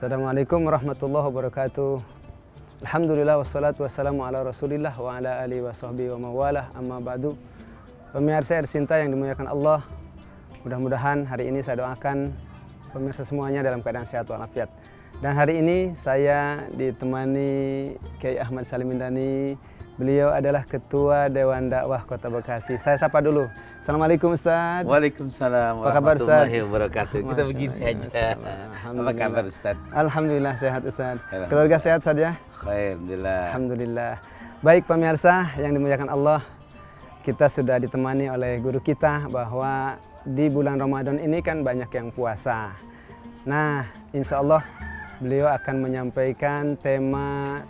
Assalamualaikum warahmatullahi wabarakatuh. Alhamdulillah wassalatu wassalamu ala rasulillah wa ala alihi wa sahbihi wa mawalah amma ba'du. Pemirsa tercinta yang dimuliakan Allah, mudah-mudahan hari ini saya doakan pemirsa semuanya dalam keadaan sehat walafiat. Dan hari ini saya ditemani Kiai Ahmad Salim Indani. Beliau adalah Ketua Dewan Dakwah Kota Bekasi. Saya sapa dulu. Assalamualaikum Ustaz. Waalaikumsalam warahmatullahi wabarakatuh. Kita begini aja. Apa kabar Ustaz? Alhamdulillah sehat Ustaz. Keluarga sehat saja? Alhamdulillah. Alhamdulillah. Baik pemirsa yang dimuliakan Allah, kita sudah ditemani oleh guru kita bahwa di bulan Ramadan ini kan banyak yang puasa. Nah, insya Allah beliau akan menyampaikan tema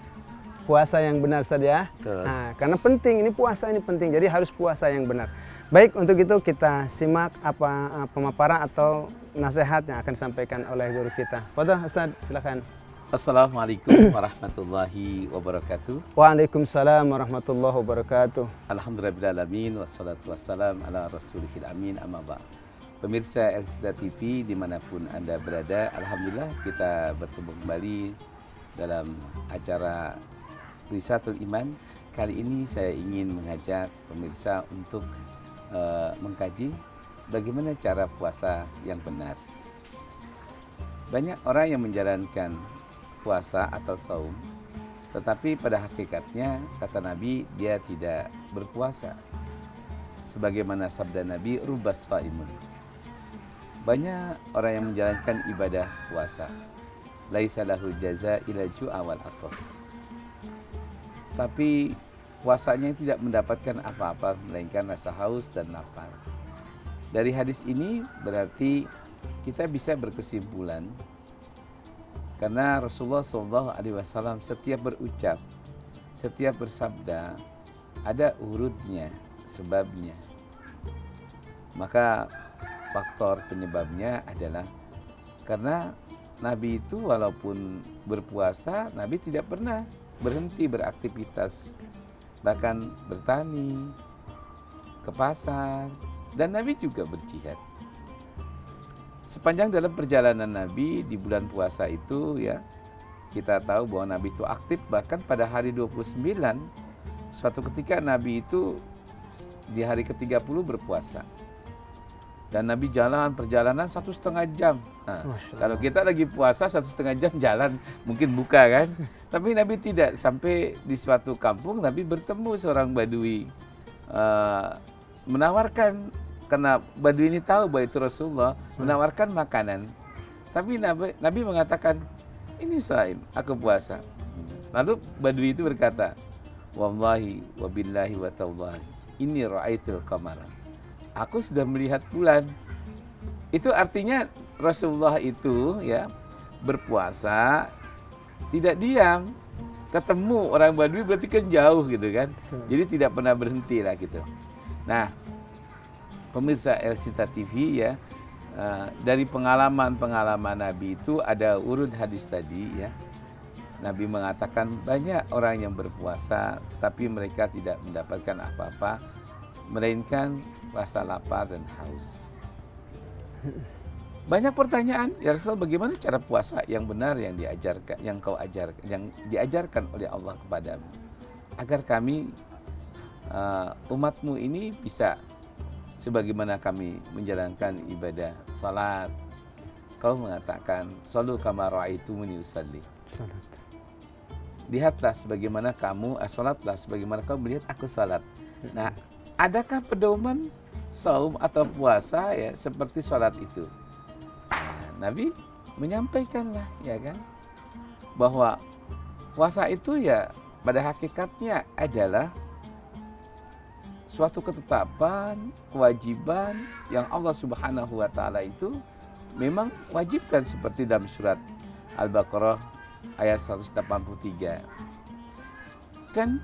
puasa yang benar saja. Nah, karena penting, ini puasa ini penting, jadi harus puasa yang benar. Baik, untuk itu kita simak apa pemaparan atau nasihat yang akan disampaikan oleh guru kita. Fadhil Ustaz, silakan. Assalamualaikum warahmatullahi wabarakatuh. Waalaikumsalam warahmatullahi wabarakatuh. Alhamdulillahirrahmanirrahim. Wassalatu wassalam ala rasulihil amin amma ba'd. Pemirsa Elsida TV dimanapun Anda berada, Alhamdulillah kita bertemu kembali dalam acara Risatul Iman. Kali ini saya ingin mengajak pemirsa untuk mengkaji bagaimana cara puasa yang benar. Banyak orang yang menjalankan puasa atau saum, tetapi pada hakikatnya kata Nabi dia tidak berpuasa. Sebagaimana sabda Nabi, rubas saimun. Banyak orang yang menjalankan ibadah puasa, laisa lahu jaza ila ju'a wal atas. Tapi puasanya tidak mendapatkan apa-apa melainkan rasa haus dan lapar. Dari hadis ini berarti kita bisa berkesimpulan karena Rasulullah SAW setiap berucap, setiap bersabda ada urutnya, sebabnya. Maka faktor penyebabnya adalah karena Nabi itu walaupun berpuasa, Nabi tidak pernah berhenti beraktivitas, bahkan bertani, ke pasar, dan Nabi juga berjihad. Sepanjang dalam perjalanan Nabi di bulan puasa itu ya, kita tahu bahwa Nabi itu aktif, bahkan pada hari 29, suatu ketika Nabi itu di hari ke-30 berpuasa. Dan Nabi jalan perjalanan 1,5 jam. Nah, kalau kita lagi puasa 1,5 jam jalan mungkin buka kan. Tapi Nabi tidak. Sampai di suatu kampung Nabi bertemu seorang Badui. Menawarkan, karena Badui ini tahu bahwa itu Rasulullah, menawarkan makanan. Tapi Nabi mengatakan, ini saim, aku puasa. Lalu Badui itu berkata, wallahi wabillahi wa tallahi, ini ra'aitul qamara. Aku sudah melihat bulan. Itu artinya Rasulullah itu ya berpuasa tidak diam. Ketemu orang Badui berarti kan jauh gitu kan. Jadi tidak pernah berhenti lah gitu. Nah, pemirsa Elsita TV ya, dari pengalaman-pengalaman Nabi itu ada urut hadis tadi ya. Nabi mengatakan banyak orang yang berpuasa tapi mereka tidak mendapatkan apa-apa melainkan rasa lapar dan haus. Banyak pertanyaan, ya Rasul, bagaimana cara puasa yang benar yang diajarkan, yang kau ajarkan, yang diajarkan oleh Allah kepadamu, agar kami umatmu ini bisa sebagaimana kami menjalankan ibadah salat. Kau mengatakan, "Shallu kama ra'aitumuni usalli." Lihatlah sebagaimana kamu, salatlah sebagaimana kau melihat aku salat. Nah, adakah pedoman saum atau puasa ya seperti sholat itu? Nah, Nabi menyampaikanlah ya kan bahwa puasa itu ya pada hakikatnya adalah suatu ketetapan, kewajiban yang Allah Subhanahu wa taala itu memang wajibkan seperti dalam surat Al-Baqarah ayat 183. Kan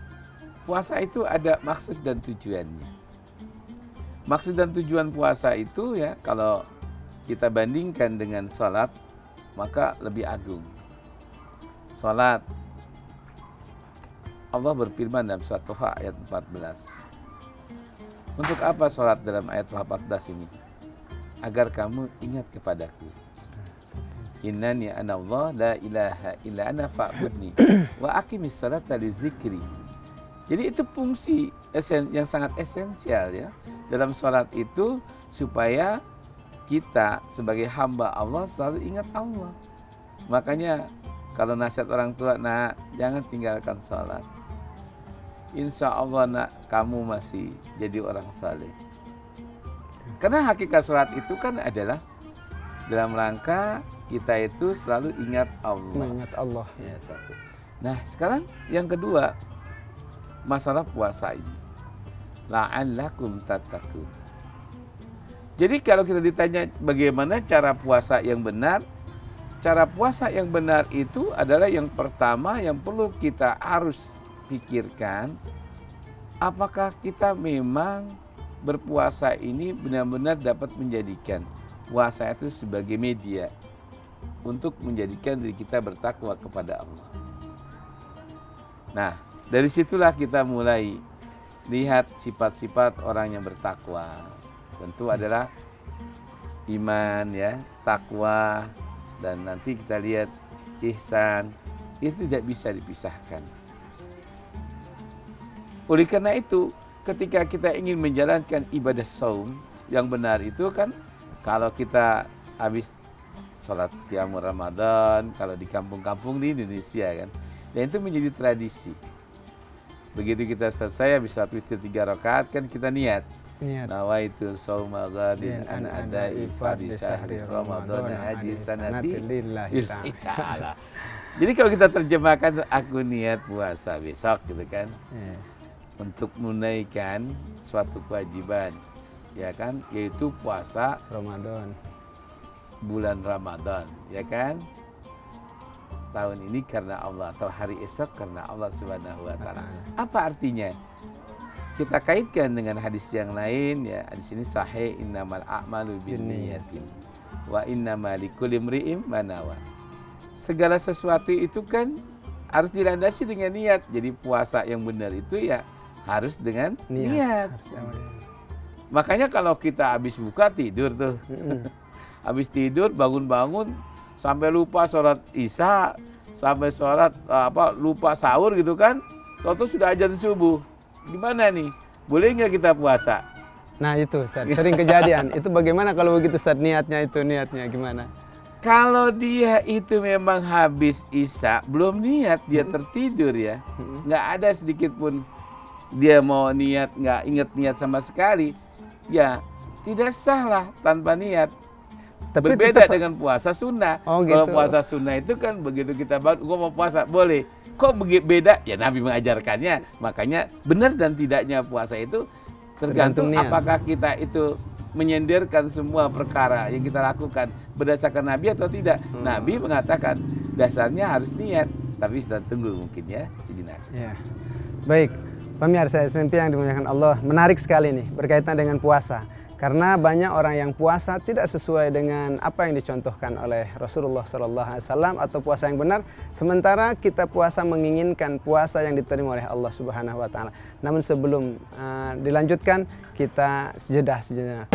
puasa itu ada maksud dan tujuannya. Maksud dan tujuan puasa itu ya kalau kita bandingkan dengan sholat maka lebih agung. Sholat, Allah berfirman dalam surat Toha ayat 14. Untuk apa sholat dalam ayat 14 ini? Agar kamu ingat kepadaku. Innani ana Allah la ilaha illa ana fa'budni wa aqimis salata li dzikri. Jadi itu fungsi yang sangat esensial ya dalam sholat itu, supaya kita sebagai hamba Allah selalu ingat Allah. Makanya kalau nasihat orang tua, nak jangan tinggalkan sholat. Insya Allah nak kamu masih jadi orang saleh. Karena hakikat sholat itu kan adalah dalam rangka kita itu selalu ingat Allah. Mengingat Allah. Ya, satu. Nah sekarang yang kedua, masalah puasa ini. La'allakum tattaqun. Jadi kalau kita ditanya bagaimana cara puasa yang benar, cara puasa yang benar itu adalah yang pertama yang perlu kita harus pikirkan, apakah kita memang berpuasa ini benar-benar dapat menjadikan puasa itu sebagai media untuk menjadikan diri kita bertakwa kepada Allah. Nah, dari situlah kita mulai lihat sifat-sifat orang yang bertakwa. Tentu adalah iman ya, takwa, dan nanti kita lihat ihsan. Itu tidak bisa dipisahkan. Oleh karena itu, ketika kita ingin menjalankan ibadah saum yang benar itu kan, kalau kita habis sholat qiyamul Ramadan, kalau di kampung-kampung di Indonesia kan, dan itu menjadi tradisi. Begitu kita selesai habis sholat witir 3 rakaat kan kita niat. Nawaitu shauma ghadin an adai fardhi syahri Ramadan haji sanati lillahi ta'ala. Jadi kalau kita terjemahkan, aku niat puasa besok gitu kan. Untuk menunaikan suatu kewajiban, ya kan, yaitu puasa Ramadan, bulan Ramadan, ya kan, tahun ini karena Allah, atau hari esok karena Allah Subhanahu wa Ta'ala. Apa artinya? Kita kaitkan dengan hadis yang lain ya. Di sini sahih, innamal a'malu binniyatin wa innamal likulli imri'in ma nawa. Segala sesuatu itu kan harus dilandasi dengan niat. Jadi puasa yang benar itu ya harus dengan niat. Makanya kalau kita habis buka tidur tuh, habis tidur bangun-bangun sampai lupa sholat isya, sampai sholat lupa sahur gitu kan, tahu sudah azan subuh. Gimana nih? Boleh nggak kita puasa? Nah itu Ustaz, sering kejadian. Itu bagaimana kalau begitu Ustaz, niatnya gimana? Kalau dia itu memang habis isya, belum niat, dia tertidur ya, nggak ada sedikit pun dia mau niat, nggak ingat niat sama sekali, ya tidak sah lah tanpa niat. Tapi berbeda dengan puasa sunnah. Kalau puasa sunnah itu kan begitu kita bangun, gua mau puasa, boleh. Kok beda? Ya Nabi mengajarkannya. Makanya benar dan tidaknya puasa itu tergantung apakah kita itu menyenderkan semua perkara yang kita lakukan berdasarkan Nabi atau tidak. Nabi mengatakan dasarnya harus niat. Tapi kita tunggu mungkin ya sejenak. Ya. Baik, pemirsa SMP yang dimuliakan Allah, menarik sekali nih berkaitan dengan puasa. Karena banyak orang yang puasa tidak sesuai dengan apa yang dicontohkan oleh Rasulullah SAW atau puasa yang benar. Sementara kita puasa menginginkan puasa yang diterima oleh Allah Subhanahu Wa Taala. Namun sebelum dilanjutkan, kita sejedah sejenak.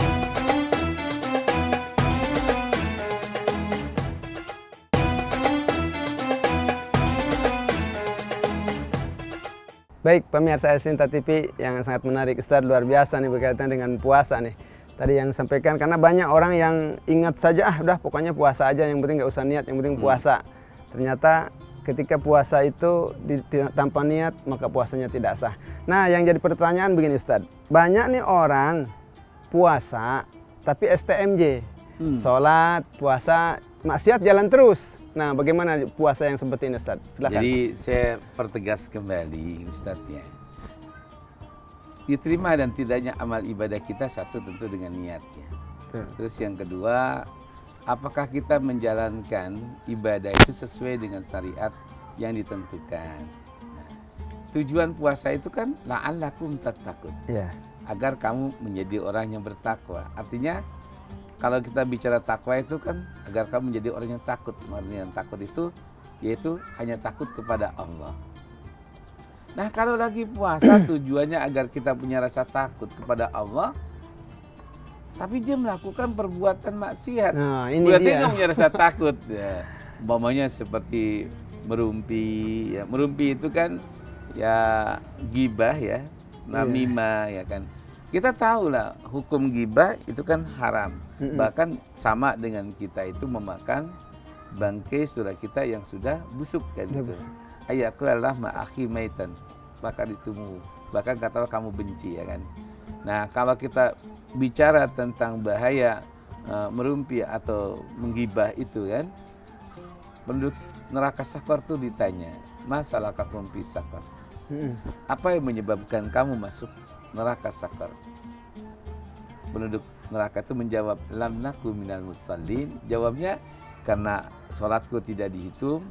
Baik, pemirsa Sinta TV yang sangat menarik, Ustaz, luar biasa nih berkaitan dengan puasa nih. Tadi yang disampaikan, karena banyak orang yang ingat saja, udah pokoknya puasa aja, yang penting nggak usah niat, yang penting puasa. Ternyata ketika puasa itu tanpa niat, maka puasanya tidak sah. Nah, yang jadi pertanyaan begini Ustaz, banyak nih orang puasa tapi STMJ, sholat, puasa, maksiat jalan terus. Nah, bagaimana puasa yang seperti ini Ustaz? Silakan. Jadi saya pertegas kembali Ustaz ya. Diterima dan tidaknya amal ibadah kita satu tentu dengan niatnya. Terus yang kedua, apakah kita menjalankan ibadah itu sesuai dengan syariat yang ditentukan. Nah, tujuan puasa itu kan la'allakum tattaqun. Ya. Agar kamu menjadi orang yang bertakwa. Artinya kalau kita bicara takwa itu kan agar kamu menjadi orang yang takut. Orang yang takut itu yaitu hanya takut kepada Allah. Nah, kalau lagi puasa tujuannya agar kita punya rasa takut kepada Allah, tapi dia melakukan perbuatan maksiat. Nah, ini Berarti dia. nggak punya rasa takut. Ya. Umpamanya seperti merumpi. Ya. Merumpi itu kan ya gibah ya, namimah ya kan. Kita tahu lah hukum gibah itu kan haram. Bahkan sama dengan kita itu memakan bangkai saudara kita yang sudah busuk kan itu. Ayakulallah ma'akhi maitan. Bahkan ditumu. Bahkan katalah kamu benci ya kan. Nah, kalau kita bicara tentang bahaya merumpi atau menggibah itu kan, penduduk neraka sakor itu ditanya, masalah kakumpi sakor. Apa yang menyebabkan kamu masuk neraka sakor? Penduduk neraka itu menjawab, lam naku minal musallin. Jawabnya, karena sholatku tidak dihitung,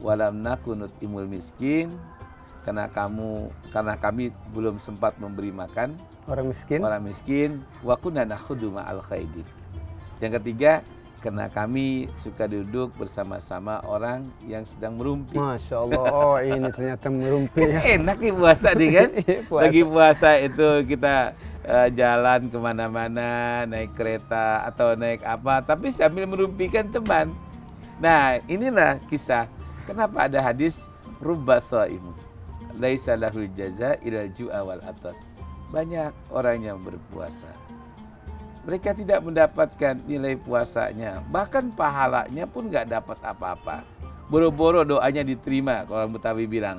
walam naku nut'imul miskin, karena kami belum sempat memberi makan Orang miskin. wa kunna nakhudu ma'al khaidin. Yang ketiga, karena kami suka duduk bersama-sama orang yang sedang merumpi. Masya Allah, oh ini ternyata merumpi ya. Enak nih puasa nih kan. Puasa. Lagi puasa itu kita jalan kemana-mana, naik kereta atau naik apa, tapi sambil merumpikan teman. Nah, inilah kisah kenapa ada hadis rubba shaimun laisa lahul jaza ilal ju'a wal atas. Banyak orang yang berpuasa, mereka tidak mendapatkan nilai puasanya, bahkan pahalanya pun nggak dapat apa-apa. Boro-boro doanya diterima, kalau orang Betawi bilang.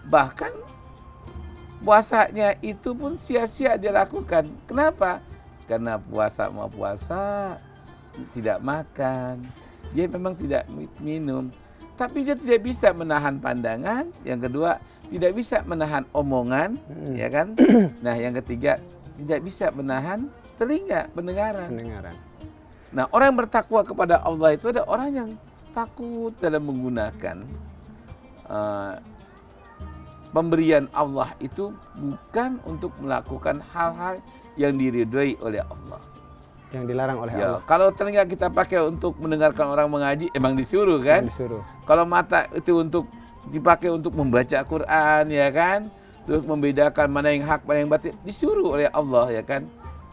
Bahkan puasanya itu pun sia-sia dia lakukan. Kenapa? Karena puasa mau puasa, tidak makan, dia memang tidak minum, tapi dia tidak bisa menahan pandangan. Yang kedua, tidak bisa menahan omongan, ya kan? Nah, yang ketiga, tidak bisa menahan telinga, pendengaran. Nah, orang yang bertakwa kepada Allah itu ada orang yang takut dalam menggunakan pemberian Allah itu bukan untuk melakukan hal-hal yang diridhoi oleh Allah. Yang dilarang oleh Ya, Allah. kalau telinga kita pakai untuk mendengarkan orang mengaji, emang disuruh kan? Disuruh. Kalau mata itu untuk dipakai untuk membaca Quran, ya kan? Terus membedakan mana yang hak, mana yang batil, disuruh oleh Allah, ya kan?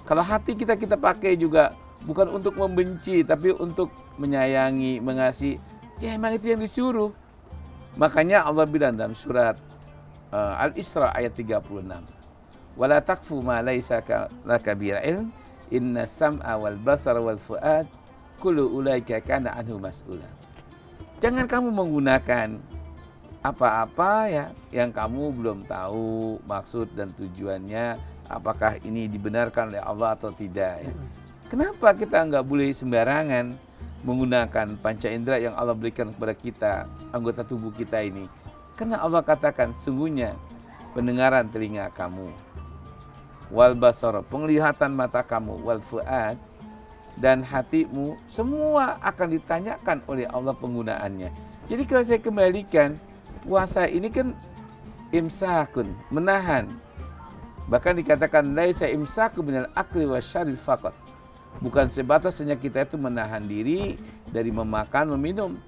Kalau hati kita pakai juga bukan untuk membenci, tapi untuk menyayangi, mengasihi, ya emang itu yang disuruh. Makanya Allah bilang dalam surat Al-Isra ayat 36, wala taqfu ma laisa laka bihi ilm, inna sam'a wal basara wal fuad kullu ulaika kana anhu mas'ula. Jangan kamu menggunakan apa-apa ya yang kamu belum tahu maksud dan tujuannya, apakah ini dibenarkan oleh Allah atau tidak ya. Kenapa kita nggak boleh sembarangan menggunakan panca indera yang Allah berikan kepada kita, anggota tubuh kita ini? Karena Allah katakan, sungguhnya pendengaran telinga kamu, wal basara, penglihatan mata kamu, wal fuad, dan hatimu, semua akan ditanyakan oleh Allah penggunaannya. Jadi kalau saya kembalikan, puasa ini kan imsakun, menahan. Bahkan dikatakan laisa imsaku minal akli wasyarib faqat. Bukan sebatas hanya kita itu menahan diri dari memakan, meminum.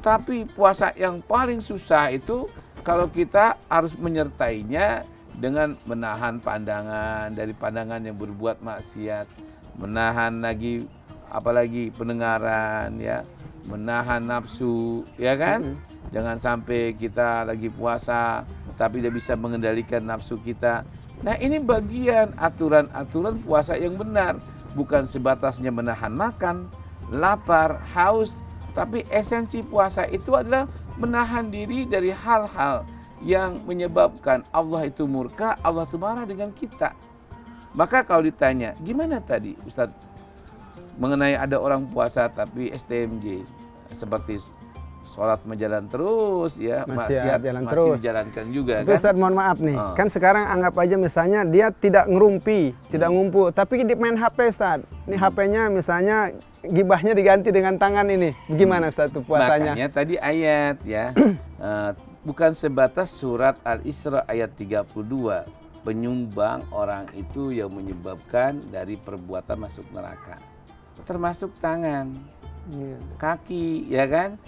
Tapi puasa yang paling susah itu kalau kita harus menyertainya dengan menahan pandangan dari pandangan yang berbuat maksiat, menahan lagi apalagi pendengaran ya, menahan nafsu, ya kan? Jangan sampai kita lagi puasa tapi tidak bisa mengendalikan nafsu kita. Nah, ini bagian aturan-aturan puasa yang benar, bukan sebatasnya menahan makan, lapar, haus, tapi esensi puasa itu adalah menahan diri dari hal-hal yang menyebabkan Allah itu murka, Allah itu marah dengan kita. Maka kalau ditanya, gimana tadi Ustadz mengenai ada orang puasa tapi STMJ, seperti sholat menjalan terus ya, maksiat masih dijalankan juga. Tapi kan? Ustadz mohon maaf nih, kan sekarang anggap aja misalnya dia tidak ngerumpi, tidak ngumpul, tapi dia main HP Ustadz. Ini HP-nya misalnya gibahnya diganti dengan tangan ini, bagaimana Ustadz itu puasanya? Makanya tadi ayat ya, bukan sebatas surat Al-Isra ayat 32, penyumbang orang itu yang menyebabkan dari perbuatan masuk neraka. Termasuk tangan, kaki, ya kan?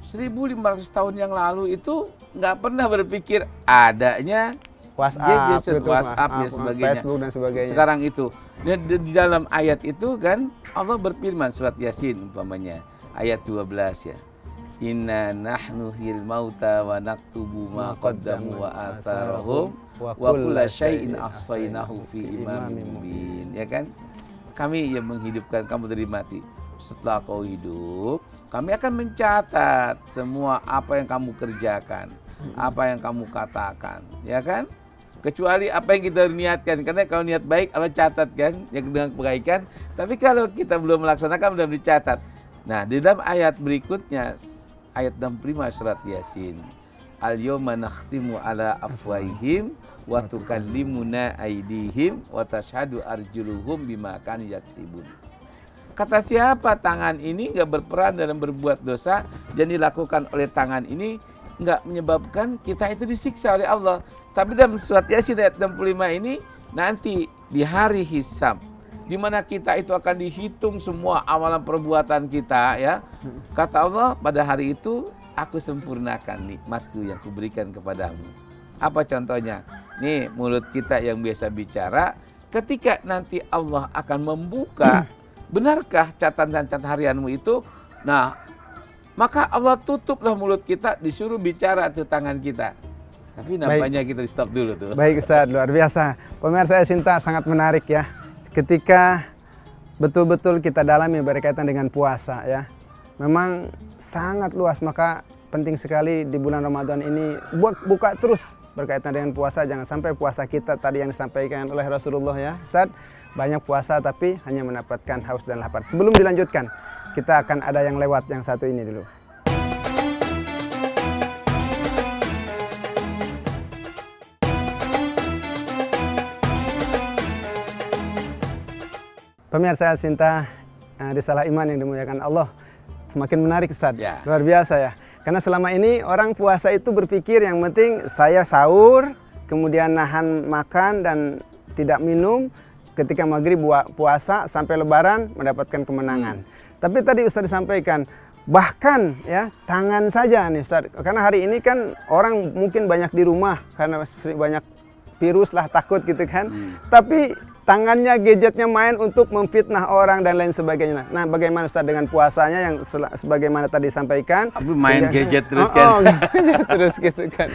1500 tahun yang lalu itu nggak pernah berpikir adanya WhatsApp, gadget, YouTube, WhatsApp dan sebagainya. Facebook dan sebagainya. Sekarang itu di dalam ayat itu kan Allah berfirman surat Yasin umpamanya ayat 12 ya. Inna nahnu hil mauta wa naktubu ma qaddamu wa atharahum wa kulla syai'in ahsaynahu fi imamin mubin. Ya kan? Kami yang menghidupkan kamu dari mati. Setelah kau hidup, kami akan mencatat semua apa yang kamu kerjakan, apa yang kamu katakan, ya kan? Kecuali apa yang kita niatkan, karena kalau niat baik Allah catat kan, yang dengan kebaikan. Tapi kalau kita belum melaksanakan belum dicatat. Nah, di dalam ayat berikutnya, ayat 65 surat Yasin, al-yawma nakhtimu ala afwahihim wa tukallimuna aydihim wa tashhadu arjuluhum bima kanu yaksibun. Kata siapa tangan ini nggak berperan dalam berbuat dosa dan dilakukan oleh tangan ini nggak menyebabkan kita itu disiksa oleh Allah. Tapi dalam surat Yasin ayat 65 ini nanti di hari hisab, di mana kita itu akan dihitung semua amalan perbuatan kita ya. Kata Allah, pada hari itu aku sempurnakan nikmatku yang kuberikan kepadamu. Apa contohnya? Nih mulut kita yang biasa bicara, ketika nanti Allah akan membuka benarkah catatan harianmu itu? Nah, maka Allah tutuplah mulut kita, disuruh bicara tuh tangan kita. Tapi nampaknya kita di stop dulu tuh. Baik Ustadz, luar biasa. Pemirsa Yasinta sangat menarik ya. Ketika betul-betul kita dalami berkaitan dengan puasa ya. Memang sangat luas, maka penting sekali di bulan Ramadan ini buka terus berkaitan dengan puasa. Jangan sampai puasa kita tadi yang disampaikan oleh Rasulullah ya. Ustadz, banyak puasa tapi hanya mendapatkan haus dan lapar. Sebelum dilanjutkan, kita akan ada yang lewat yang satu ini dulu. Pemirsa Cinta Risalah Iman yang dimuliakan Allah, semakin menarik Ustaz, Ya. Luar biasa ya. Karena selama ini orang puasa itu berpikir yang penting saya sahur, kemudian nahan makan dan tidak minum, ketika maghrib puasa sampai lebaran mendapatkan kemenangan. Tapi tadi Ustaz disampaikan, bahkan ya tangan saja nih Ustaz. Karena hari ini kan orang mungkin banyak di rumah karena banyak virus lah, takut gitu kan. Tapi tangannya, gadgetnya main untuk memfitnah orang dan lain sebagainya. Nah, bagaimana Ustaz dengan puasanya yang sebagaimana tadi disampaikan? Tapi main gadget terus kan. Gadget terus gitu kan.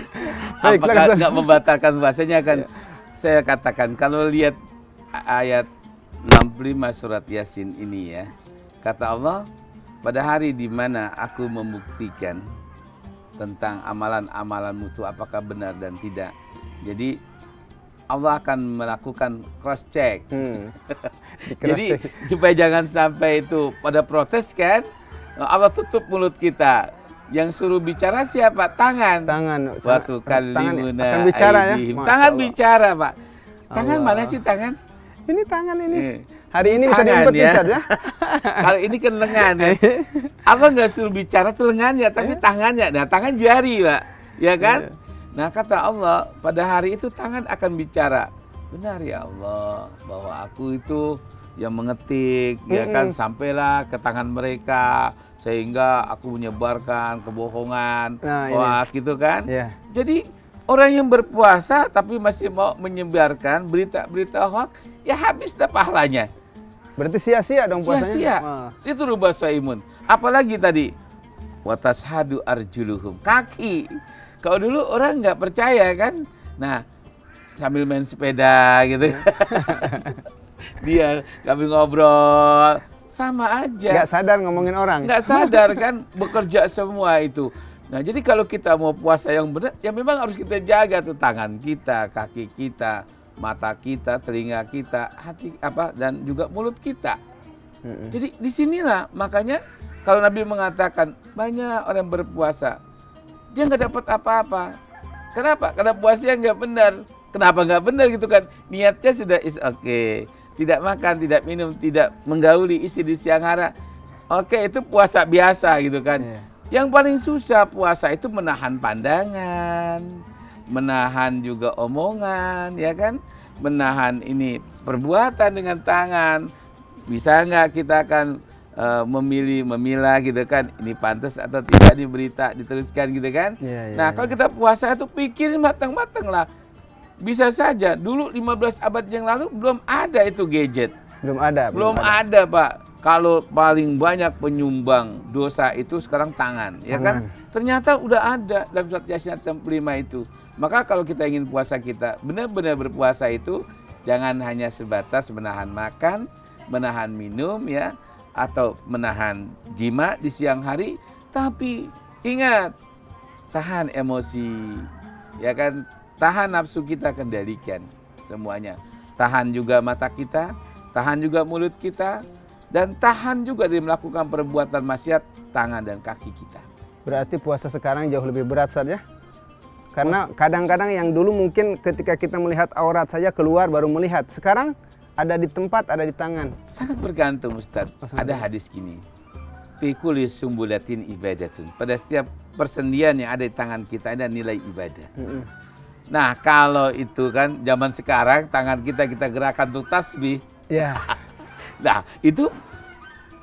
Baik, Apakah nggak membatalkan puasanya kan? Saya katakan kalau lihat ayat 65 surat Yasin ini ya. Kata Allah, pada hari di mana aku membuktikan tentang amalan-amalanmu itu apakah benar dan tidak. Jadi Allah akan melakukan cross check. Jadi supaya jangan sampai itu pada protes kan, Allah tutup mulut kita. Yang suruh bicara siapa? Tangan. Waktu kalimuna akan bicara ya. Tangan bicara, Pak. Tangan Allah. Mana sih tangan? Ini tangan ini. Hari ini bisa diumpet ya. Ya. Kalau ini kan lengan ya. Allah nggak suruh bicara tuh lengannya, tapi tangannya. Nah, tangan jari, Pak. Ya kan? Nah, kata Allah, pada hari itu tangan akan bicara. Benar ya Allah, bahwa aku itu yang mengetik, ya kan, sampailah ke tangan mereka, sehingga aku menyebarkan kebohongan, hoax gitu kan. Jadi, orang yang berpuasa tapi masih mau menyebarkan berita-berita hoax, ya habis dah pahalanya. Berarti sia-sia dong puasanya? Sia-sia. Itu rubah saimun. Apalagi tadi, watashadu arjuluhum, kaki. Kalau dulu orang nggak percaya kan, nah sambil main sepeda gitu, kami ngobrol, sama aja. Nggak sadar ngomongin orang. Nggak sadar kan, bekerja semua itu. Nah jadi kalau kita mau puasa yang benar, ya memang harus kita jaga tuh tangan kita, kaki kita, mata kita, telinga kita, hati dan juga mulut kita. Jadi disinilah makanya kalau Nabi mengatakan banyak orang berpuasa, dia nggak dapat apa-apa. Kenapa? Karena puasanya nggak benar. Kenapa nggak benar gitu kan? Niatnya sudah oke. Tidak makan, tidak minum, tidak menggauli isi di siang hari. Oke, itu puasa biasa gitu kan. Yang paling susah puasa itu menahan pandangan, menahan juga omongan, ya kan? Menahan ini perbuatan dengan tangan. Bisa nggak kita akan memilah gitu kan, ini pantas atau tidak di berita diteruskan gitu kan. Nah kalau kita puasa itu pikirin matang-matang lah, bisa saja dulu 15 abad yang lalu belum ada itu gadget. Belum ada. Belum ada, Pak. Kalau paling banyak penyumbang dosa itu sekarang tangan, ya kan? Ternyata udah ada dalam surat Yasin 65 itu. Maka kalau kita ingin puasa kita benar-benar berpuasa itu jangan hanya sebatas menahan makan, menahan minum ya, atau menahan jima di siang hari, tapi ingat, tahan emosi, ya kan? Tahan nafsu kita, kendalikan semuanya. Tahan juga mata kita, tahan juga mulut kita, dan tahan juga dari melakukan perbuatan maksiat tangan dan kaki kita. Berarti puasa sekarang jauh lebih berat saja. Karena kadang-kadang yang dulu mungkin ketika kita melihat aurat saja keluar baru melihat. Sekarang ada di tempat, ada di tangan. Sangat bergantung, Ustadz. Ada hadis gini. Fi kulli sumbulatin ibadatun. Pada setiap persendian yang ada di tangan kita ada nilai ibadah. Nah, kalau itu kan zaman sekarang tangan kita gerakan untuk tasbih. Ya. Nah, itu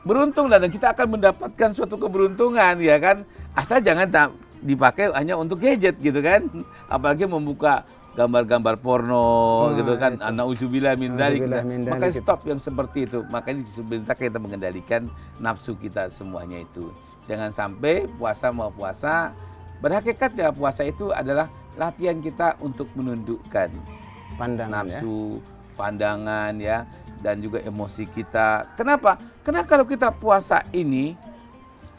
beruntung dan kita akan mendapatkan suatu keberuntungan, ya kan? Asal jangan dipakai hanya untuk gadget gitu kan. Apalagi membuka gambar-gambar porno gitu kan. Na'udzubillah min dzalik. Makanya stop yang seperti itu. Makanya sebentar kita mengendalikan nafsu kita semuanya itu. Jangan sampai puasa mau puasa. Berhakikatnya puasa itu adalah latihan kita untuk menundukkan pandangan, nafsu, pandangan ya, dan juga emosi kita. Kenapa? Karena kalau kita puasa ini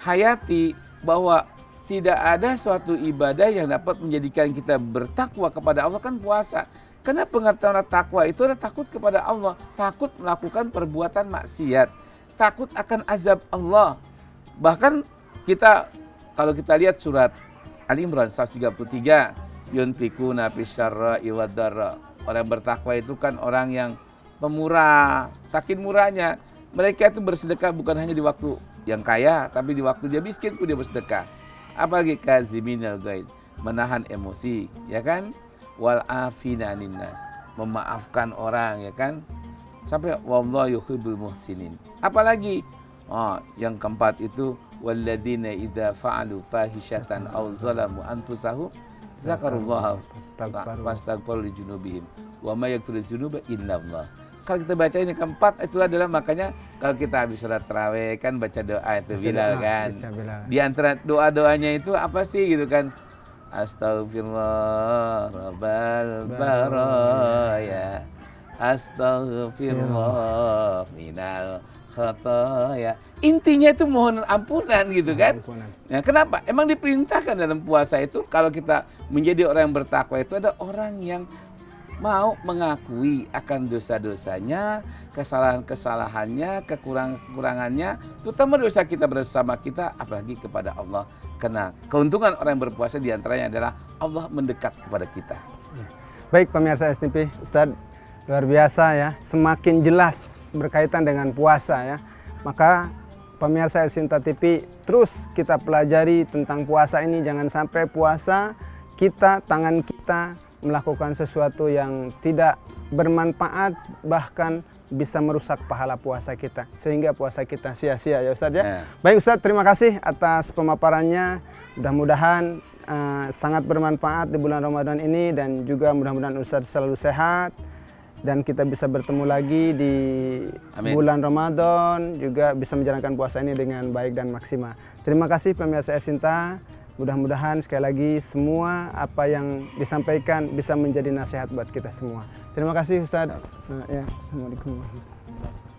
hayati bahwa tidak ada suatu ibadah yang dapat menjadikan kita bertakwa kepada Allah kan puasa. Karena pengertian takwa itu adalah takut kepada Allah, takut melakukan perbuatan maksiat, takut akan azab Allah. Bahkan kita kalau kita lihat surat Al-Imran 133, yunfikuna fisyarra'i wad-dharra. Orang bertakwa itu kan orang yang pemurah, saking murahnya. Mereka itu bersedekah bukan hanya di waktu yang kaya, tapi di waktu dia miskin pun dia bersedekah. Apalagi kaziminal ghaid, menahan emosi, ya kan? Wal afina anin nas, memaafkan orang, ya kan? Sampai wallahu yuhibbul muhsinin. Apalagi yang keempat itu walladzina idza fa'alu fahishatan aw zalamu anfusahum zakarullah fastaghfiru li junubihim wa may yaghfiru dzunuba illallah. Kalau kita baca ini keempat itu adalah makanya kalau kita habis sholat tarawih kan baca doa itu Bilal kan. Di antara doa-doanya itu apa sih gitu kan? Astaghfirullah rabbal baraya. Astaghfirullah minal khataya. Intinya itu mohon ampunan gitu kan. Nah, kenapa? Emang diperintahkan dalam puasa itu kalau kita menjadi orang yang bertakwa itu ada orang yang mau mengakui akan dosa-dosanya, kesalahan-kesalahannya, kekurangan-kekurangannya, terutama dosa kita bersama kita, apalagi kepada Allah. Karena keuntungan orang yang berpuasa diantaranya adalah Allah mendekat kepada kita. Baik pemirsa STP, Ustadz, luar biasa ya, semakin jelas berkaitan dengan puasa ya. Maka pemirsa Sinta TV terus kita pelajari tentang puasa ini, jangan sampai puasa kita, tangan kita melakukan sesuatu yang tidak bermanfaat, bahkan bisa merusak pahala puasa kita, sehingga puasa kita sia-sia ya Ustadz ya. Baik Ustadz, terima kasih atas pemaparannya. Mudah-mudahan sangat bermanfaat di bulan Ramadan ini, dan juga mudah-mudahan Ustadz selalu sehat dan kita bisa bertemu lagi di bulan Ramadan, juga bisa menjalankan puasa ini dengan baik dan maksimal. Terima kasih pemirsa Sinta. Mudah-mudahan sekali lagi semua apa yang disampaikan bisa menjadi nasihat buat kita semua. Terima kasih Ustadz. Ya, Assalamualaikum warahmatullahi wabarakatuh.